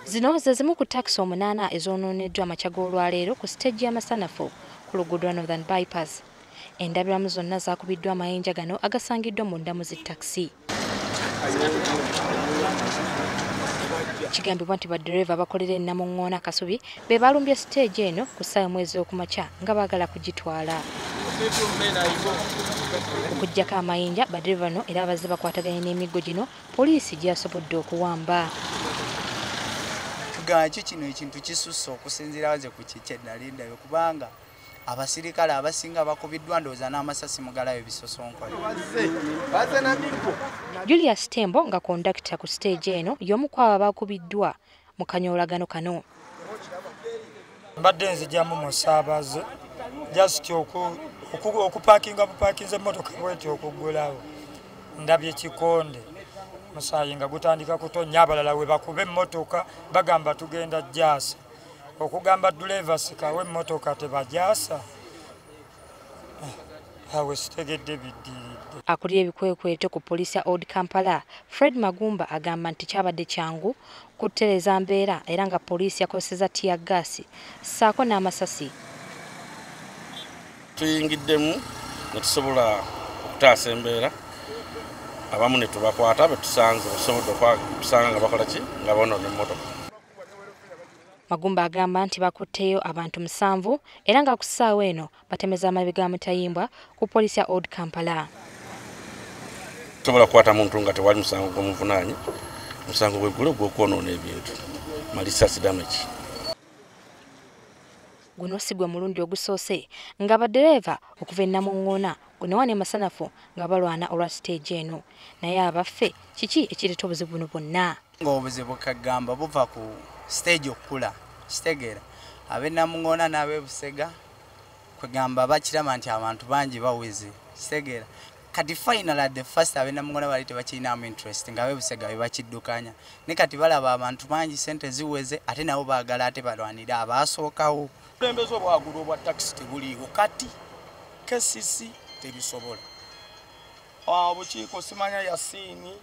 Zino ze zimu ku takisi 8 ezoononeddwa amakya g'olwaleero ku siteegi y'amasanafu ku luguudo Northern Bypass. Endabiramu zonna zaakubiddwa amayinja gano agasangiddwa munda mu zi takisi. Kigambibwa nti baddereeva abakolera e Namungoona Kasubi be balumbye siteegi eno ku ssaawa mwezi okumakya nga baagala kugitwala. Okuggyako amayinja baddereeva bano era abazze bakwataganye n'emiggo gino poliisi gy'asobodde okuwamba. Tugaki kino ekintu kisusse okusinziira waze ku kiki nalindayo kubanga abasirikale abasinga bakubiddwa ndowooza n'amasasi mugalayo bisosonkole. Julius Tembo nga kondakita ku siteegi eno y'omu ku abo abakubiddwa mu kanyoolagano kano. Mbadde nzigyamu musaabaze just okupaakinga bupaakinze emmotoka bweti okuggulawo. Ndabye ekikonde musaayi nga gutandika kutonnya abalala we bakuba emmotoka bagamba tugenda jjaasa. Okugamba duleeva sikawe emmotoka tebajaasa awe sitegedde biddiridde. Akulira ebikwekweto ku poliisi ya Old Kampala, Fred Magumba agamba nti kyabadde kyangu kutereeza mbeera era nga poliisi yakozesezza tear gas ssaako n'amasasi. Tuyingiddemu ne tusobola okutaasa embeera abamu ne tubakwata be tusanze basobodde okusanga nga bakola ki nga bonoona emmotoka. Magumba agamba nti bakutteyo abantu 7 era nga ku ssaawa eno batemeza amabega amutayimbwa ku poliisi ya Old Kampala. Tusobola kukwata muntu nga tewali musango gw'omuvunaanyi, musango gw'eggulu gw'okwonoona ebintu malicious damage. Guno si gwe mulundi ogusoose nga baddereeva okuva e Namungoona gunewa ne masanafu nga balwana olwa siteegi eno. Naye abaffe kiki ekireeta obuzibu buno bwonna? Ng'obuzibu kagamba buva ku siteegi okukula kitegeera ab'e Namungoona n'ab'e Busega kwegamba bakiraba nti abantu bangi baweze kitegeera kati final at the first ab'e Namungoona bali tebakirinamu interest nga ab'e Busega be bakiddukanya ne kati balaba abantu bangi sente ziweze ate nabo baagala ate balwanira abaasookawo. Obukulembeze obwagulu obwa takisi tebuliiwo kati KCC tebisobola. Obukiiko simanya Yasini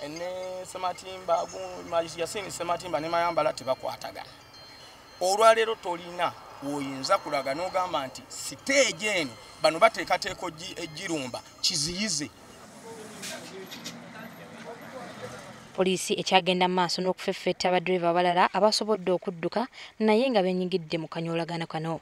ene Sematimba Yasini Sematimba ne Mayambala tebakwatagana. Olwaleero tolina oyinza kulaga n'ogamba nti siteegi eno bano bateekateeko ejjirumba kiziyize. Poliisi ekyagenda maaso n'okufeffetta abaddereeva abalala abasobodde okudduka naye nga beenyigidde mu kanyoolagano kano.